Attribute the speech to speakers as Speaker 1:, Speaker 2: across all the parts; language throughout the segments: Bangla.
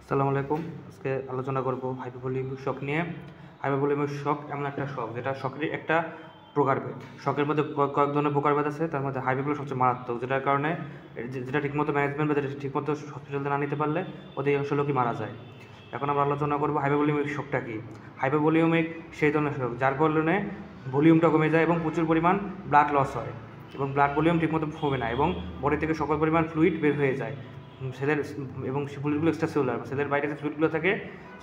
Speaker 1: আসসালামু আলাইকুম। আজকে আলোচনা করব হাইপোভলিমিক শক নিয়ে। হাইপোভলিমিক শক এমন একটা শক যেটা শকেরই একটা প্রকারভেদ। শকের মধ্যে কয়েক ধরনের প্রকারভেদ আছে, তার মধ্যে হাইপোভলিক সবচেয়ে মারাত্মক, যেটার কারণে যেটা ঠিকমতো ম্যানেজমেন্ট বা যেটা ঠিকমতো হসপিটালে না নিতে পারলে অধিকাংশ লোকই মারা যায়। এখন আমরা আলোচনা করব হাইপোভলিমিক শকটা কী। হাইপোভলিমিক সেই ধরনের শক যার কারণে ভলিউমটা কমে যায় এবং প্রচুর পরিমাণ ব্লাড লস হয় এবং ব্লাড ভলিউম ঠিকমতো কমে না এবং বডি থেকে সকল পরিমাণ ফ্লুইড বের হয়ে যায়। সেদের এবং সেই ফ্লুইডগুলো এক্সট্রা সেলুলার, সেদের বাইরে যে ফ্লুইডগুলো থাকে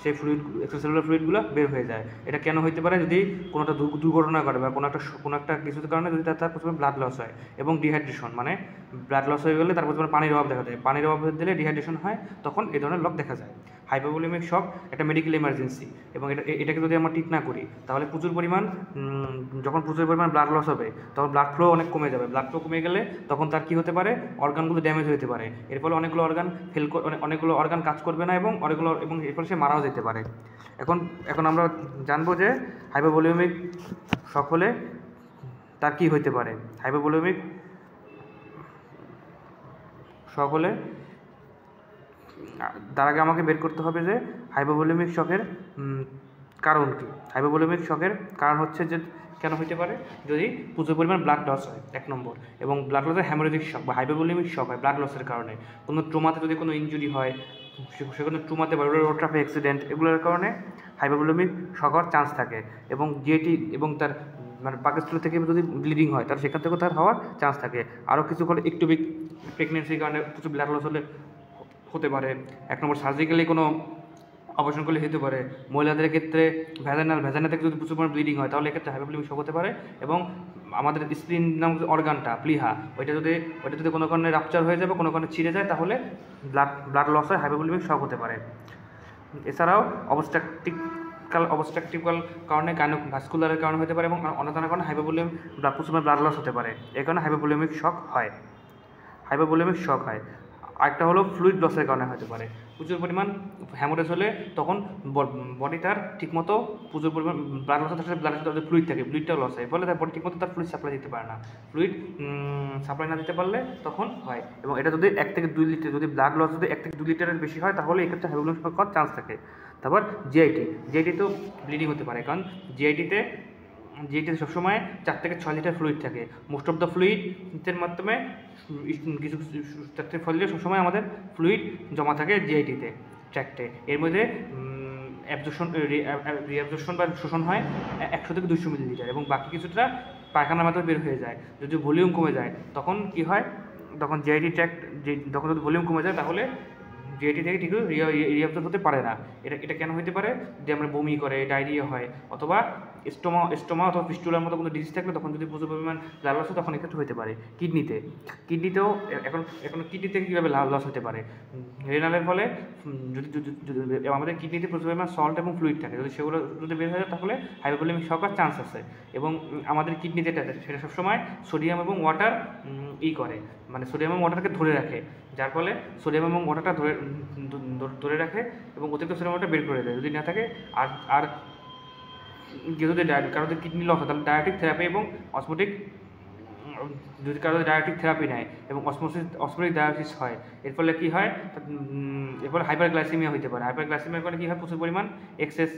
Speaker 1: সেই এক্সট্রা সেলুলার ফ্লুইডগুলো বের হয়ে যায়। এটা কেন হইতে পারে? যদি কোনো একটা দুর্ঘটনা করে বা কোনো একটা কিছুর কারণে যদি তার প্রথমে ব্লাড লস হয় এবং ডিহাইড্রেশন, মানে ব্লাড লস হয়ে গেলে তার প্রথমে পানির অভাব দেখা যায়। পানির অভাব দিলে ডিহাইড্রেশন হয়, তখন এই ধরনের লক দেখা যায়। হাইপোভলিমিক শক একটা মেডিকেল এমার্জেন্সি এবং এটাকে যদি আমরা ট্রিট না করি তাহলে যখন প্রচুর পরিমাণ ব্লাড লস হবে তখন ব্লাড ফ্লো অনেক কমে যাবে। ব্লাড ফ্লো কমে গেলে তখন তার কী হতে পারে? অর্গানগুলো ড্যামেজ হতে পারে। এর ফলে অনেকগুলো অর্গান কাজ করবে না এবং এর ফলে সে মারাও যেতে পারে। এখন আমরা জানবো যে হাইপোভলিমিক শক হলে তার কী হতে পারে। হাইপোভলিমিক শক হলে তার আগে আমাকে বের করতে হবে যে হাইপোভলিমিক শকের কারণ কী। হাইপোভলিমিক শকের কারণ হচ্ছে যে কেন হইতে পারে? যদি প্রচুর পরিমাণ ব্লাড লস হয়, 1 নম্বর, এবং ব্লাড লসের হ্যামোরেজিক শক বা হাইপোভলিমিক শক হয় ব্লাড লসের কারণে। কোনো ট্রমাতে যদি কোনো ইনজুরি হয়, সেখানে ট্রমাতে বা রোড ট্রাফিক অ্যাক্সিডেন্ট, এগুলোর কারণে হাইপোভলিমিক শক হওয়ার চান্স থাকে। এবং জিআইটি এবং তার পাকস্থলী থেকে যদি ব্লিডিং হয় তাহলে সেখান থেকেও তার হওয়ার চান্স থাকে। আরও কিছু করে একটুবিক প্রেগনেন্সির কারণে প্রচুর ব্লাড লস হতে পারে। 1 নম্বর, সার্জিক্যালি কোনো অপারেশন করলে হতে পারে। মহিলাদের ক্ষেত্রে ভ্যাজানা থেকে যদি প্রচুর পরিমাণ ব্লিডিং হয় তাহলে এক্ষেত্রে হাইপোভলিমিক শক হতে পারে। এবং আমাদের স্প্লিন নাম অর্গানটা প্লিহা, ওইটা যদি কোনো কারণে রাপচার হয়ে যায় বা কোনো কারণে ছিঁড়ে যায় তাহলে ব্লাড লস হয়, হাইপোভলিমিক শক হতে পারে। এছাড়াও অবস্ট্রাকটিভ কারণে ভাস্কুলারের কারণে হতে পারে এবং অন্যান্য কারণে প্রচুর ব্লাড লস হতে পারে। এই কারণে হাইপোভলিমিক শক হয়। আরেকটা হলো ফ্লুইড লসের কারণে হতে পারে। প্রচুর পরিমাণ হ্যামোরেজ হলে তখন বডি তার ঠিকমতো প্রচুর পরিমাণ ব্লাড লস থাকে, ব্লাডের ফ্লুইড থাকে, ফ্লুইডটাও লস হয়, ফলে তার বডি ঠিকমতো তার ফ্লুইড সাপ্লাই দিতে পারে না। ফ্লুইড সাপ্লাই না দিতে পারলে তখন হয়। এবং এটা যদি 1 থেকে 2 লিটার, যদি ব্লাড লস যদি 1 থেকে 2 লিটারের বেশি হয় তাহলে এক্ষেত্রে হাইপোভলিমিক শক হওয়ার চান্স থাকে। তারপর জিআইটি তো ব্লিডিং হতে পারে, কারণ জিআইটিতে সবসময় 4 থেকে 6 লিটার ফ্লুইড থাকে। মোস্ট অফ দ্য ফ্লুইডের মাধ্যমে কিছু 4 থেকে 6 লিটার সবসময় আমাদের ফ্লুইড জমা থাকে জিআইটিতে ট্র্যাক্টে। এর মধ্যে রিঅ্যাবজর্পশন বা শোষণ হয় 100 থেকে 200 মিলিলিটার এবং বাকি কিছুটা পায়খানার মাধ্যমে বের হয়ে যায়। যদি ভলিউম কমে যায় তখন কী হয়? তখন জিআইটি যখন যদি ভলিউম কমে যায় তাহলে জিআইটি থেকে ঠিক রিঅ্যাবজর্ব হতে পারে না। এটা কেন হতে পারে? যে আমরা বমি করে, ডায়রিয়া হয়, অথবা স্টোমা অথবা ফিস্টুলার মতো কোনো ডিজিজ থাকলে তখন যদি প্রচুর পরিমাণ ব্লাড লস হয় তখন এক্ষেত্রে হতে পারে। কিডনিতেও এখন কিডনিতে কীভাবে লস হতে পারে? রেনালের ফলে যদি আমাদের কিডনিতে প্রচুর পরিমাণ সল্ট এবং ফ্লুইড থাকে, সেগুলো যদি বের হয়ে যায় তাহলে হাইপোভলিমিক শক হওয়ার চান্স আছে। এবং আমাদের কিডনি যেটা সেটা সবসময় সোডিয়াম এবং ওয়াটার মানে সোডিয়াম এবং ওয়াটারকে ধরে রাখে, যার ফলে সোডিয়াম এবং ওয়াটারটা ধরে রাখে এবং অতিরিক্ত সোডিয়াম ওয়াটার বের করে দেয়। যদি না থাকে আর যদি কারোর কিডনি লস হয় তাহলে ডায়াবেটিক থেরাপি এবং যদি কারো ডায়াবেটিক থেরাপি নেয় এবং অসমোটিক ডায়াবেটিস হয়, এর ফলে কী হয়? এর ফলে হাইপারগ্লাইসেমিয়া হতে পারে। হাইপারগ্লাইসেমিয়ার ফলে কী হয়? প্রচুর পরিমাণ এক্সেস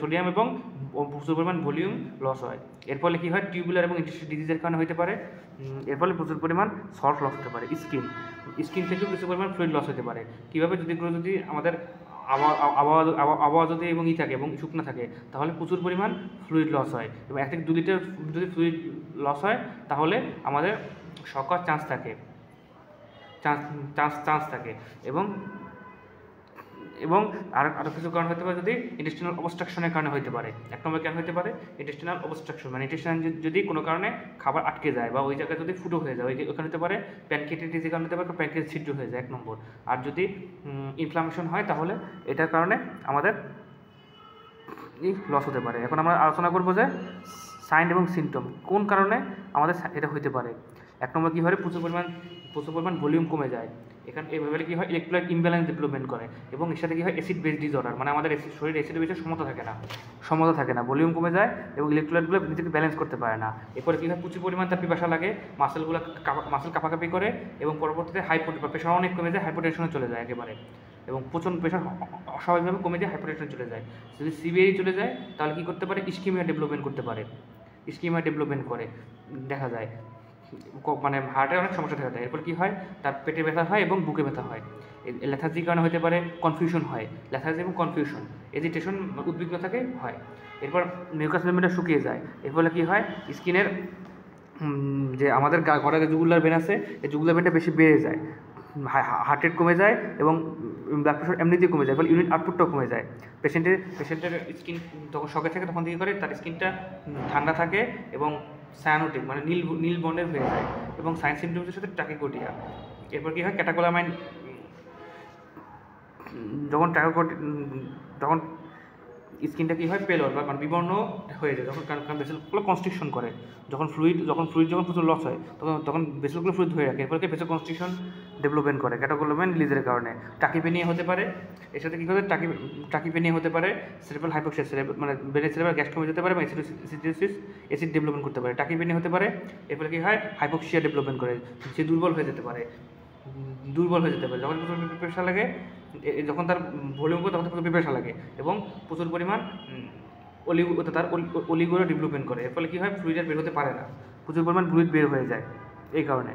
Speaker 1: সোডিয়াম এবং প্রচুর পরিমাণ ভলিউম লস হয়। এর ফলে কী হয়? টিউবুলার এবং ইন্টারস্টিশিয়াল ডিজিজের কারণে হতে পারে। এর ফলে প্রচুর পরিমাণ সল্ট লস হতে পারে। স্কিন থেকেও প্রচুর পরিমাণ ফ্লুইড লস হতে পারে। কীভাবে? যদি আমাদের আবহাওয়া যদি থাকে এবং শুকনো থাকে তাহলে প্রচুর পরিমাণ ফ্লুইড লস হয় এবং 1 থেকে 2 লিটার যদি ফ্লুইড লস হয় তাহলে আমাদের শক হওয়ার চান্স থাকে। এবং আরও কিছু কারণ হতে পারে। যদি ইন্টেস্টিনাল অবস্ট্রাকশনের কারণে হতে পারে। 1 নম্বর কেন হতে পারে? ইন্টেস্টিনাল অবস্ট্রাকশন, মানে ইন্টেস্টাইন যদি কোনো কারণে খাবার আটকে যায় বা ওই জায়গায় যদি ফুটো হয়ে যায়, ওইখানে হতে পারে প্যানক্রিয়াটিসের কারণে হতে পারে, প্যানক্রিয়াস ছিদ্র হয়ে যায় 1 নম্বর। আর যদি ইনফ্লামেশন হয় তাহলে এটার কারণে আমাদের লস হতে পারে। এখন আমরা আলোচনা করবো যে সাইন এবং সিমটম কোন কারণে আমাদের এটা হতে পারে। 1 নম্বর কী হয়? প্রচুর পরিমাণ ভলিউম কমে যায়। এভাবে কী হয়? ইলেকট্রোলাইট ইমব্যালেন্স ডেভেলপমেন্ট করে এবং এর সাথে কী হয়? অ্যাসিড বেস ডিসঅর্ডার, মানে আমাদের শরীরে অ্যাসিডের বেসে সমতা থাকে না, ভলিউম কমে যায় এবং ইলেকট্রোলাইটগুলো নিজেকে ব্যালেন্স করতে পারে না। এরপরে কী হয়? প্রচুর পরিমাণ তার পিপাসা লাগে, মাসেল কাঁপাকাঁপি করে এবং পরবর্তীতে প্রেশার অনেক কমে যায়, হাইপোটেনশনে চলে যায় একেবারে। এবং প্রচণ্ড প্রেশার অস্বাভাবিকভাবে কমে যায়, হাইপারটেনশন চলে যায়। যদি সিভিয়ারই চলে যায় তাহলে কী করতে পারে, ইস্কিমিয়া ডেভেলপমেন্ট করতে পারে, ইস্কিমিয়া ডেভেলপমেন্ট করে দেখা যায়, মানে হার্টের অনেক সমস্যা দেখা যায়। এরপর কী হয়, তার পেটে ব্যথা হয় এবং বুকে ব্যথা হয়। লেথার্জির কারণে হতে পারে কনফিউশন হয়, লেথার্জি এবং কনফিউশন, এজিটেশন উদ্বিগ্ন থাকে হয়। এরপর মিউকাস মেমব্রেনটা শুকিয়ে যায়। এর ফলে কী হয়, স্কিনের যে আমাদের ঘরে জুগুলার ভেন আছে, এই জুগুলার ভেনটা বেশি বেড়ে যায়, হার্ট রেট কমে যায় এবং ব্লাড প্রেশার এমনিতেই কমে যায়, ফলে ইউনিট আউটপুটটাও কমে যায়। পেশেন্টের স্কিন যখন শকে থাকে তখন কী করে, তার স্কিনটা ঠান্ডা থাকে এবং সায়ানোটিক মানে নীল বর্ণের হয়ে যায় এবং সাইন সিমটমসের সাথে টাকিকোটিয়া। এরপর কী হয়, ক্যাটাকোলামাইন যখন স্কিনটা কী হয়, পেলর বা মানে বিবর্ণ হয়ে যায়, যখন কারণ ভেসেলগুলো কনস্ট্রিকশন করে, যখন ফ্লুইড যখন প্রচুর লস হয় তখন ভেসেলগুলো ফ্লুইড ধরে রাখে, এরপর ভেসেল কনস্ট্রিকশন ডেভেলপমেন্ট করে ক্যাটাকোলামাইন রিলিজের কারণে। টাকিপেনিয়া হতে পারে, এর সাথে কী করে টাকিপেনিয়া হতে পারে, সেরেব্রাল হাইপোক্সিয়া মানে ব্রেনের সেরেব্রাল গ্যাস কমে যেতে পারে বা অ্যাসিড ডেভেলপমেন্ট করতে পারে। টাকিপেনিয়া হতে পারে, এর ফলে কী হয়, হাইপোক্সিয়া ডেভেলপমেন্ট করে, সে দুর্বল হয়ে যেতে পারে। যখন প্রচুর প্রেশার লাগে, যখন তার ভলিউম তখন প্রচুর প্রেশার লাগে এবং প্রচুর পরিমাণ অলিগোরা ডেভেলপমেন্ট করে। এর ফলে কী হয়, ফ্লুইড বের হতে পারে না, প্রচুর পরিমাণ ফ্লুইড বের হয়ে যায় এই কারণে।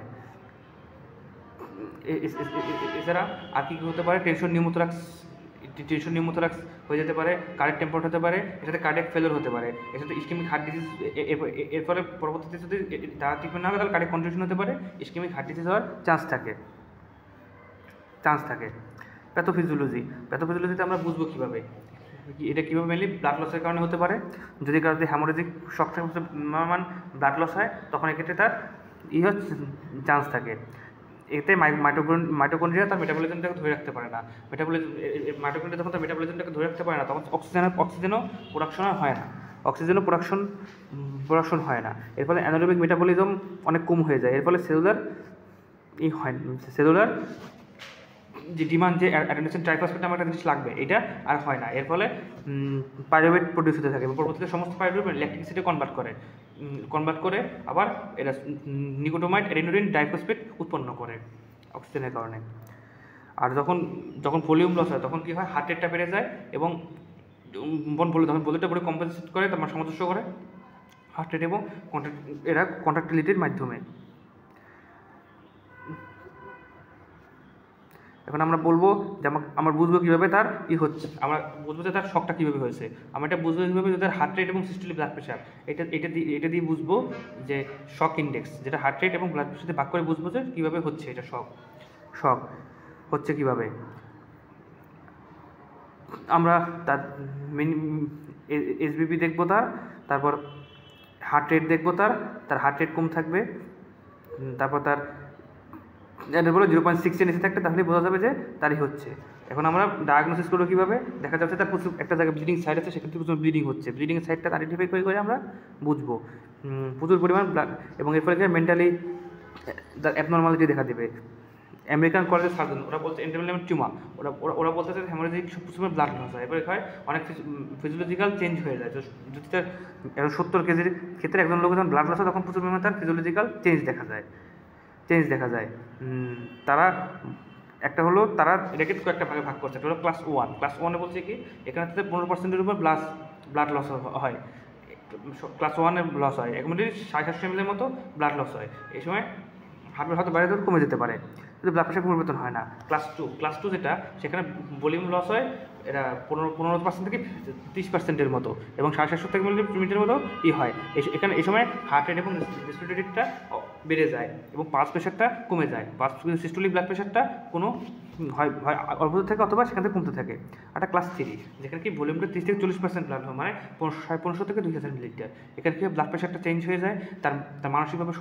Speaker 1: এছাড়া আর কী হতে পারে, টেনশন নিউমোথোরাক্স হয়ে যেতে পারে, কার্ডিয়াক টেম্পারেচার হতে পারে, এর সাথে কার্ডিয়াক ফেলিওর হতে পারে, এর সাথে ইসকেমিক হার্ট ডিজিজ। এর ফলে পরবর্তীতে যদি তারা ট্রিটমেন্ট না হয় তাহলে কার্ডিয়াক কন্ডিশন হতে পারে, ইসকেমিক হার্ট ডিজিজ হওয়ার চান্স থাকে। প্যাথোফিজিওলজিতে আমরা বুঝবো কীভাবে, এটা কীভাবে মেনলি ব্লাড লসের কারণে হতে পারে। যদি কারোর হ্যামোরেজিক শক থেকে ব্লাড লস হয় তখন এক্ষেত্রে তার চান্স থাকে। এতে মাইটোকন্ড্রিয়া তার মেটাবলিজমটাকে ধরে রাখতে পারে না, মাইটোকন্ড্রিয়া যখন তার মেটাবলিজমটাকে ধরে রাখতে পারে না তখন অক্সিজেনও প্রোডাকশন হয় না, এর ফলে অ্যানারোবিক মেটাবলিজম অনেক কম হয়ে যায়। এর ফলে সেলুলার যে ডিমান্ড, যে অ্যাডেনোসিন ট্রাইফসফেট নামে একটা জিনিস লাগবে, এটা আর হয় না। এর ফলে পাইরুভেট প্রডিউস হতে থাকে এবং পরবর্তীতে সমস্ত পাইরুভেট ল্যাকটিক অ্যাসিডে কনভার্ট করে আবার এটা নিকোটোমাইড অ্যাডেনোডিন ডাইফসফেট উৎপন্ন করে অক্সিজেনের কারণে। আর যখন ভলিউম লস হয় তখন কী হয়, হার্ট রেটটা বেড়ে যায় এবং তখন ভলিউমটা পুরো কম্পেনসেট করে, তার সামঞ্জস্য করে হার্ট রেট এবং কন্ট্রাক্টিলিটির মাধ্যমে। এখন আমরা বলবো যে আমরা বুঝবো কীভাবে তার হচ্ছে, আমরা বুঝবো যে তার শকটা কীভাবে হয়েছে, আমরা এটা বুঝবো কীভাবে যে তার হার্ট রেট এবং সিস্টোলিক ব্লাড প্রেশার, এটা দিয়ে বুঝবো যে শক ইন্ডেক্স, যেটা হার্ট রেট এবং ব্লাড প্রেশার ভাগ করে বুঝবো যে কীভাবে হচ্ছে এটা শক হচ্ছে কীভাবে। আমরা তার এসবিপি দেখবো, তারপর হার্ট রেট দেখবো, তার হার্ট রেট কম থাকবে, তারপর তার বলো 0.6 এসে থাকতে, তাহলে বোঝা যাবে যে তারই হচ্ছে। এখন আমরা ডায়াগনোসিস করবো কীভাবে, দেখা যাচ্ছে তার প্রচুর একটা জায়গায় ব্লিডিং সাইড আছে, সেখান থেকে প্রচুর ব্লিডিং হচ্ছে, ব্লিডিং সাইডটা আইডেন্টিফাই করে আমরা বুঝবো প্রচুর পরিমাণ ব্লাড, এবং এর ফলে মেন্টালি তার অ্যাবনর্মালিটি দেখা দেবে। আমেরিকান কলেজের সার্জন ওরা বলছে এন্টারমেল টিউমার, ওরা বলতেছে হ্যামোরেজিক প্রচুর ব্লাড লস হয়, এরপরে হয় অনেক ফিজিওলজিক্যাল চেঞ্জ হয়ে যায়। যদি তার 70 কেজির ক্ষেত্রে একজন লোক যখন ব্লাড লস হয় তখন প্রচুর পরিমাণে তার ফিজিওলজিক্যাল চেঞ্জ দেখা যায়। তারা একটা হলো, তারা এটাকে কয়েকটা ভাগে ভাগ করছে। এটা হলো ক্লাস 1 বলছে কি, এখানে 15%-এর উপর ব্লাড লস হয়, ক্লাস 1 লস হয়, এখন 750 ml মতো ব্লাড লস হয়। এই সময় হার্টের হয়তো বাইরে কমে যেতে পারে, কিন্তু ব্লাড প্রেশার পরিবর্তন হয় না। ক্লাস 2 যেটা, সেখানে ভলিউম লস হয়, এটা 15% থেকে 30%-এর মতো, এবং 750 থেকে মিলিমিটার মতো হয়। এখানে এই সময় হার্ট রেট এবং রেসপিরেটরি রেটটা বেড়ে যায় এবং পালস প্রেশারটা কমে যায়। সিস্টোলিক ব্লাড প্রেশারটা কোনো হয় অল্প থাকে অথবা সেখান থেকে কমতে থাকে। একটা ক্লাস 3, যেখানে কি ভলিউমটা 30 থেকে 40% ব্লাড হয়, মানে 1500 থেকে 2000 মিলিলিটার। এখানে কি ব্লাড প্রেশারটা চেঞ্জ হয়ে যায়, তার মানসিকভাবে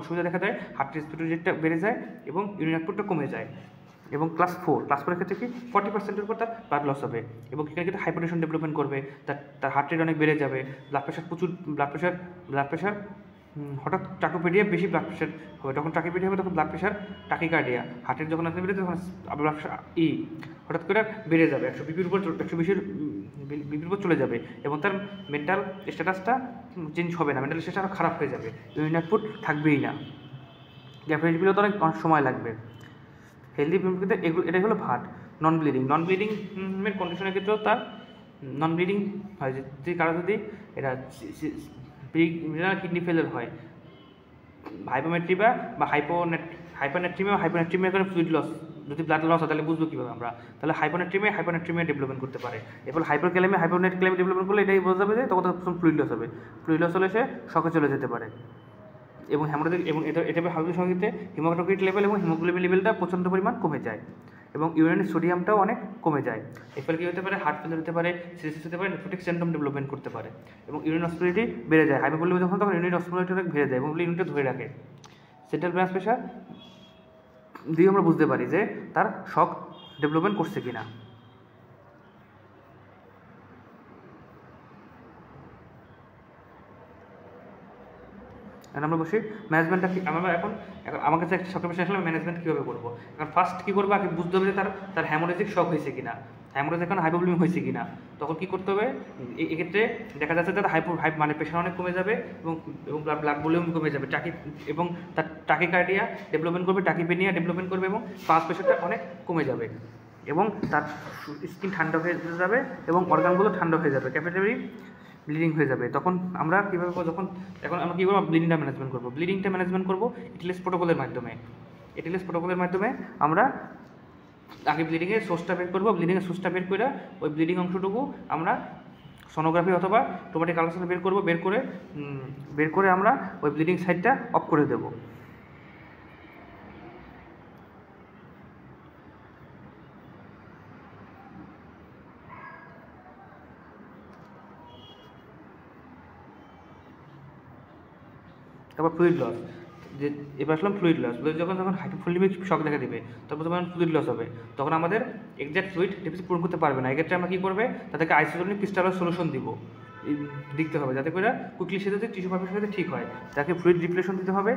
Speaker 1: অসুবিধা দেখা দেয়, হার্ট রেসপিরেটরি রেটটা বেড়ে যায় এবং ইউরিন আউটপুটটা কমে যায়। এবং ক্লাস 4 ক্ষেত্রে কি 40%-এর উপর তার ব্লাড লস হবে এবং এখানে কিন্তু হাইপারটেনশন ডেভেলপমেন্ট করবে, তার হার্ট রেট অনেক বেড়ে যাবে, ব্লাড প্রেশার হঠাৎ টাকিকার্ডিয়া, বেশি ব্লাড প্রেশার হবে, তখন টাকিকার্ডিয়া হবে, তখন ব্লাড প্রেশার টাকিকার্ডিয়া, হার্টের যখন আসতে বেড়ে তখন ব্লাড প্রেশার হঠাৎ করে বেড়ে যাবে, 120 উপর চলে যাবে এবং তার মেন্টাল স্ট্যাটাসটা চেঞ্জ হবে না, মেন্টাল স্ট্যাটাস আরও খারাপ হয়ে যাবে, ইউরিন আউটপুট থাকবেই না, গ্যাস্ট্রাইটিসগুলো তো অনেক সময় লাগবে। হেলদি পিম্পলিতে এটাই হলো ভাট। নন ব্লিডিং এর কন্ডিশনের ক্ষেত্রেও তার নন ব্লিডিং হয়, যদি কারো যদি এটা কিডনি ফেলিয়ার হয়, হাইপোমেট্রিয়া বা হাইপোনেট্রিমিয়া করে ফ্লুইড লস, যদি ব্লাড লস হয় তাহলে বুঝবো কীভাবে আমরা, তাহলে হাইপোনেট্রিমিয়া ডেভেলপমেন্ট করতে পারে। এরপর হাইপোনেট্রিমিয়া ডেভেলপমেন্ট করলে এটাই বোঝা যাবে যে তখন ফ্লুইড লস হবে, ফ্লুইড লস হলে সে শকে চলে যেতে পারে। এবং হ্যামোরেজিক এবং এটা হাইপোক্লোরিক সঙ্গীতে হিমোগ্লোবিন লেভেল এবং হিমোগ্লোবিন লেভেলটা প্রচণ্ড পরিমাণ কমে যায় এবং ইউরিনের সোডিয়ামটাও অনেক কমে যায়। এর ফলে কী হতে পারে, হার্ট ফেলিয়ার হতে পারে, সিরিয়াস হতে পারে, নেফ্রোটিক সিনড্রোম ডেভেলপমেন্ট করতে পারে এবং ইউরিন অসমোলারিটি বেড়ে যায়। হাইপোভলিউম যখন তখন ইউরিন অসমোলারিটি অনেক বেড়ে যায় এবং ইউরিনটা ধরে রাখে। সেন্ট্রাল ভেনাস প্রেশার দিয়ে আমরা বুঝতে পারি যে তার শক ডেভেলপমেন্ট করছে কিনা। আমরা বসি ম্যানেজমেন্টটা কি, আমরা এখন আমার কাছে একটা শকের পেশেন্ট আসলে ম্যানেজমেন্ট কীভাবে করবো, এখন ফার্স্ট কী করবো, আগে বুঝতে হবে যে তার হ্যামোরেজিক শক হয়েছে কিনা, হ্যামোরেজ এখন হাইপোভলিউম হয়েছে কিনা। তখন কী করতে হবে, এক্ষেত্রে দেখা যাচ্ছে তার মানে প্রেশার অনেক কমে যাবে এবং ব্লাড ভলিউম কমে যাবে, এবং তার টাকিকার্ডিয়া ডেভেলপমেন্ট করবে, টাকিপেনিয়া ডেভেলপমেন্ট করবে এবং পালস প্রেশারটা অনেক কমে যাবে এবং তার স্কিন ঠান্ডা হয়ে যাবে এবং অর্গানগুলো ঠান্ডা হয়ে যাবে, ক্যাপিলারি ব্লিডিং হয়ে যাবে। তখন আমরা কীভাবে এখন আমরা কী করবো, ব্লিডিংটা ম্যানেজমেন্ট করবো এটিএলএস প্রোটোকলের মাধ্যমে আমরা আগে ব্লিডিংয়ের সোর্সটা বের করবো, বের করে ওই ব্লিডিং অংশটুকু আমরা সোনোগ্রাফি অথবা টোমাটিক আল্ট্রাসাউন্ড বের করে আমরা ওই ব্লিডিং সাইডটা অফ করে দেবো। তারপর ফ্লুইড লস, যে এবার আসলাম ফ্লুইড লস যখন হাইপোভলিউমিক শক দেখা দেবে তারপর যখন ফ্লুইড লস হবে তখন আমাদের এক্সাক্ট ফ্লুইড ডেফিসিট পূরণ করতে পারবে না। এক্ষেত্রে আমরা কী করবে, তাদেরকে আইসোটোনিক ক্রিস্টালের সলিউশন দিতে হবে যাতে করে কুইকলি সে যাতে টিস্যু পারফেকশন সাথে ঠিক হয়। তাকে ফ্লুইড রিপ্লেশন দিতে হবে,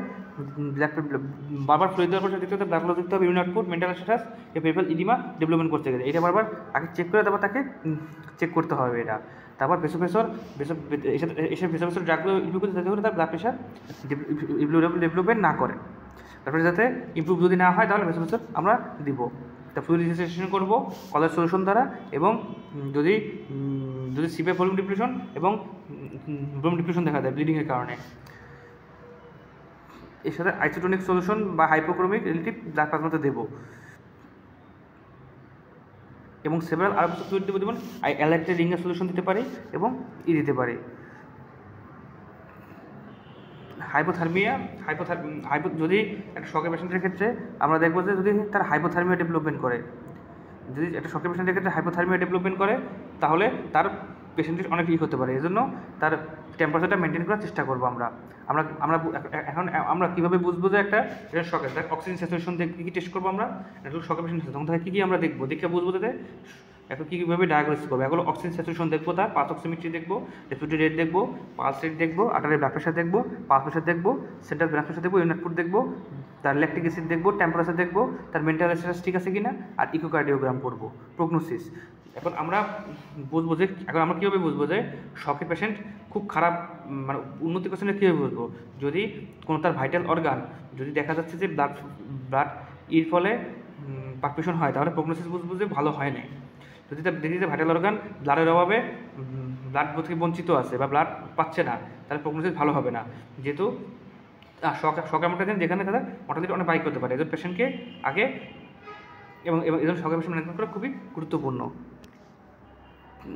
Speaker 1: বারবার ফ্লুইড দেওয়ার পর দিতে হবে, ব্লাড লস দিতে হবে, urine output, mental status, peripheral oedema development করতে গেলে এটা বারবার আগে চেক করে তারপর তাকে চেক করতে হবে এটা। তারপর ভেসোপ্রেসর ড্রাগগুলো ইমপ্রুভ করতে যাতে করে তার ব্লাড প্রেশার ডেভেলপমেন্ট না করে, তারপরে যাতে ইমপ্রুভ যদি না হয় তাহলে ভেসোপ্রেসর আমরা দিব। তা ফ্লুইড রিসেসিয়েশন করবো কলার সলিউশন দ্বারা এবং যদি সিভিয়ার ভলিউম ডিপ্রেশন এবং ভলিউম ডিপ্রেশন দেখা দেয় ব্লিডিংয়ের কারণে, এর সাথে আইসোটোনিক সলিউশন বা হাইপোক্রোমিক রিলেটিভ ব্লাড প্লাজমাতে দেবো এবং সেভারাল আরও কিছু ফ্লুইড দেবো, যেমন অ্যালাক্টেড রিঙ্গার সলিউশন দিতে পারি এবং দিতে পারি। যদি একটা শকের পেশেন্টের ক্ষেত্রে আমরা দেখবো যে যদি তার হাইপোথার্মিয়া ডেভেলপমেন্ট করে, তাহলে তার পেশেন্টের অনেক লিক হতে পারে। এই জন্য তার টেম্পারেচারটা মেনটেন করার চেষ্টা করবো। আমরা কীভাবে বুঝবো যে একটা শকের, তার অক্সিজেন স্যাচুরেশন দেখে কী টেস্ট করবো আমরা, একটা শকের পেশেন্ট তখন তাকে কী আমরা দেখবো, দেখে বুঝবো যে এখন কীভাবে ডায়াগনোসিস করবো। এগুলো অক্সিজেন স্যাচুরেশন দেখবো, তার পালস অক্সিমেট্রি দেখবো, রেসপিরেটরি রেট দেখবো, পালস রেট দেখবো, আর্টারি ব্লাড প্রেশার দেখবো, পালস প্রেশার দেখবো, সেন্ট্রাল ভেনাস প্রেশার দেখবো, ইউরিন আউটপুট দেখবো, তার ল্যাকটিক অ্যাসিড দেখবো, টেম্পারেচার দেখবো, তার মেন্টাল স্ট্যাটাস ঠিক আছে কিনা, আর ইকোকার্ডিওগ্রাম করবো, প্রগনোসিস। এখন আমরা কীভাবে বুঝবো যে শকের পেশেন্ট খুব খারাপ মানে উন্নতি করছে না, কীভাবে বুঝবো, যদি কোনো তার ভাইটাল অর্গান যদি দেখা যাচ্ছে যে ব্লাড এর ফলে পারফিউশন হয় তাহলে প্রগনোসিস বুঝবো যে ভালো হয় না। যদি দেখি যে ভাইটাল অর্গান ব্লাডের অভাবে ব্লাড থেকে বঞ্চিত আছে বা ব্লাড পাচ্ছে না তাহলে প্রগনোসিস ভালো হবে না, যেহেতু শক এমন একটা দিন যেখানে তাদের মর্টালিটি অনেক বাইক করতে পারে। এদের পেশেন্টকে আগে এবং এদের শকের পেশেন্ট ম্যানেজমেন্ট করা খুবই গুরুত্বপূর্ণ।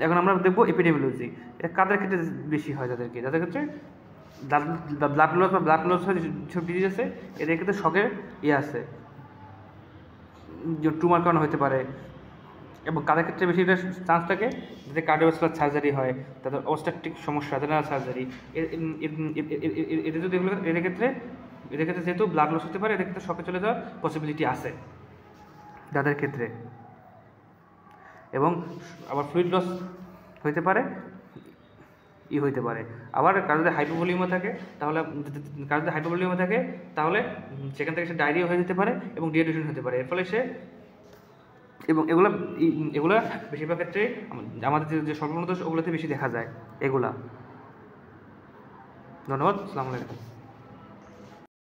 Speaker 1: এখন আমরা দেখবো এপিডেমিওলজি, এটা কাদের ক্ষেত্রে বেশি হয়, যাদের ক্ষেত্রে ব্লাড লস হয়, যেসব ডিজিজ আছে এদের ক্ষেত্রে শকের আছে, ট্যুমার কারণে হতে পারে। এবং কাদের ক্ষেত্রে বেশি চান্স থাকে, যাদের কার্ডিওভাস্কুলার সার্জারি হয়, তাদের অবস্ট্রাকটিভ সমস্যা, জেনারেল সার্জারি, এদের ক্ষেত্রে যেহেতু ব্লাড লস হতে পারে, এদের ক্ষেত্রে শকে চলে যাওয়ার পসিবিলিটি আছে যাদের ক্ষেত্রে। এবং আবার ফ্লুইড লস হতে পারে, আবার কারো যদি হাইপোভলিউমে থাকে তাহলে সেখান থেকে সে ডায়রিয়া হয়ে যেতে পারে এবং ডিহাইড্রেশন হতে পারে। এর ফলে সে এবং এগুলা বেশিরভাগ ক্ষেত্রে আমাদের যে সর্বনিম্ন ওগুলোতে বেশি দেখা যায় এগুলা। ধন্যবাদ, আসসালামু আলাইকুম।